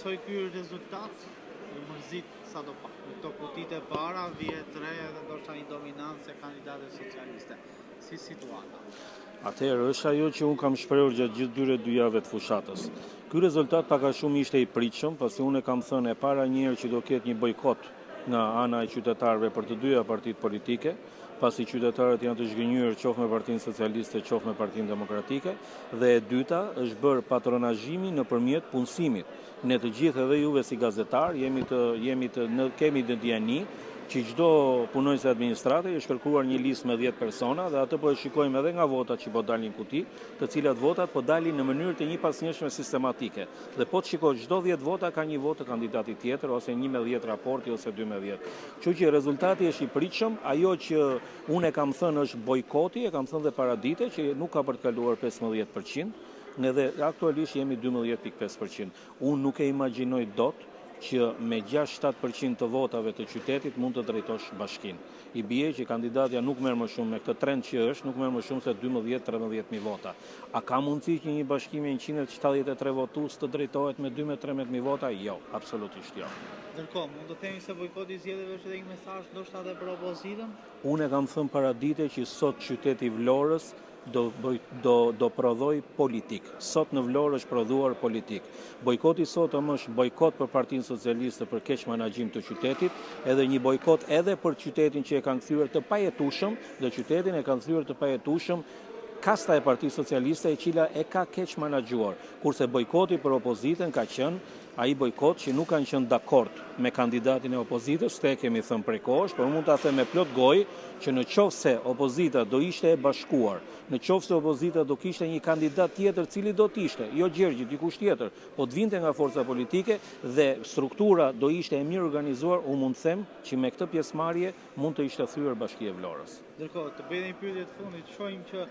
besoj ky rezultat i mërzit sa do pak. Në këto kutit e para vjet re edhe ndoshta një dominancë e kandidatëve socialiste. Si situata? Atëherë është ajo që unë kam shprehur gjatë gjithë 2 javëve të fushatës. Ky rezultat pak a shumë ishte i pritshëm, pasi unë kam thënë e para një herë që do ketë një bojkot nga ana e qytetarëve për të dyja partitë politike, pasi qytetarët janë të zhgënjur qoftë me Partinë Socialiste, qoftë me Partinë Demokratike, dhe e dyta është bërë patronazhimi nëpërmjet punësimit. Ne të gjithë edhe juve si gazetar kemi në dieni që çdo punonjës administrate është kërkuar një listë me 10 persona dhe atë po e shikojmë edhe nga votat që po dalin kuti, të cilat votat po dalin në mënyrë të njëpasnjëshme sistematike. Dhe po të shikosh çdo 10 vota ka një votë të kandidatit tjetër ose 1 me 10 raporti ose 2 me 10. Kështu që rezultati është i pritshëm, ajo që unë e kam thënë është bojkoti, e kam thënë dhe paradite që nuk ka për të kaluar 15%, edhe aktualisht jemi 12.5%. Unë nuk e imagjinoj dot që me 6-7% të votave të qytetit mund të drejtosh bashkinë. I bie që kandidatja nuk merr më shumë me këtë trend që është, nuk merr më shumë se 12-13.000 vota. A ka mundësi që një bashki me 173 votues të drejtohet me 12-13.000 vota? Jo, absolutisht jo. Ndërkohë, mund të themi se bojkoti i zgjedhjeve është edhe një mesazh ndoshta edhe për opozitën? Unë e kam thënë paradite që sot qyteti i Vlorës do prodhoj politik. Sot në Vlorë është prodhuar politik. Bojkoti sot është bojkot për Partinë Socialiste për keq menaxhim të qytetit, edhe një bojkot edhe për qytetin që e kanë kthyer të pajetueshëm, dhe qytetin e kanë kthyer të pajetueshëm kasta e Partisë Socialiste e cila e ka keq menaxhuar, kurse bojkoti për opozitën ka qenë ai bojkot që nuk kanë qenë dakord me kandidatin e opozitës, te kemi thënë prej kohësh, por mund ta them me plot gojë që në qoftë se opozita do ishte e bashkuar, në qoftë se opozita do kishte një kandidat tjetër cili do të ishte, jo Gjergji, dikush tjetër, po të vinte nga forca politike dhe struktura do ishte e mirë organizuar, unë mund të them që me këtë pjesëmarrje mund të ishte thyer Bashkia e Vlorës. Ndërkohë, të bëjmë një pyetje të fundit, shohim që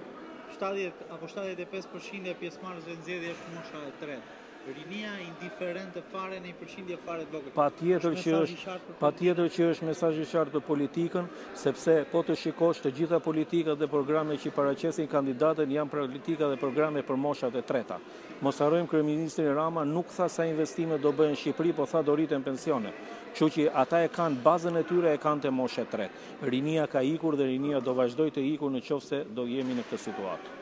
70 apo 75% e pjesëmarrësve në zgjedhje është mosha e tretë. Rinia indiferente fare në një përqindje fare të vogël. Patjetër që është mesazh i qartë për politikën, sepse po të shikosh të gjitha politikat dhe programet që paraqesin kandidatën janë politika dhe programe për moshat e treta. Mos harrojmë kryeministri Rama nuk tha sa investime do bëhen në Shqipëri, po tha do rriten pensione. Kështu që ata e kanë bazën e tyre, e kanë te mosha e tretë. Rinia ka ikur dhe rinia do vazhdojë të ikur nëse do jemi në këtë situatë.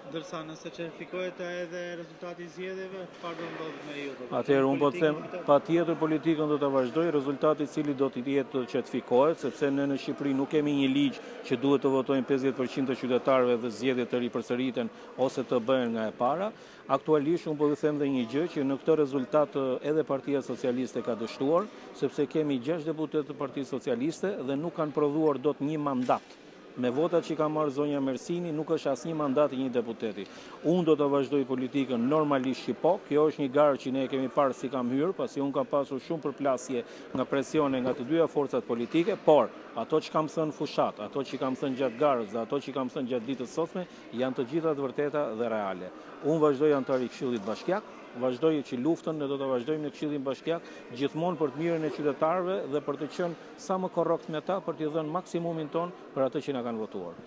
Ndërsa nëse certifikohet edhe rezultati i zgjedhjeve, çfarë do ndodhë me ju? Atëherë unë po të them, patjetër politikën do ta vazhdoj, rezultati i cili do të jetë të certifikohet, sepse ne në Shqipëri nuk kemi një ligj që duhet të votojnë 50% të qytetarëve dhe zgjedhjet të ripërsëriten ose të bëhen nga e para. Aktualisht unë po të them dhe një gjë që në këtë rezultat edhe Partia Socialiste ka dështuar, sepse kemi 6 deputet të Partisë Socialiste dhe nuk kanë prodhuar dot një mandat. Me votat që ka marrë zonja Mersini nuk është asnjë mandat i një deputeti. Unë do të vazhdoj politikën normalisht që po, kjo është një garë që ne e kemi parë si kam hyrë, pasi unë kam pasur shumë përplasje nga presione nga të dyja forcat politike, por ato që kam thënë fushat, ato që kam thënë gjatë garës dhe ato që kam thënë gjatë ditës sotme, janë të gjitha të vërteta dhe reale. Unë vazhdoj antar i Këshillit Bashkiak, vazhdoj që luftën ne do të vazhdojmë në Këshillin Bashkiak gjithmonë për të mirën e qytetarëve dhe për të qenë sa më korrekt me ta, për t'i dhënë maksimumin ton për atë që na kanë votuar.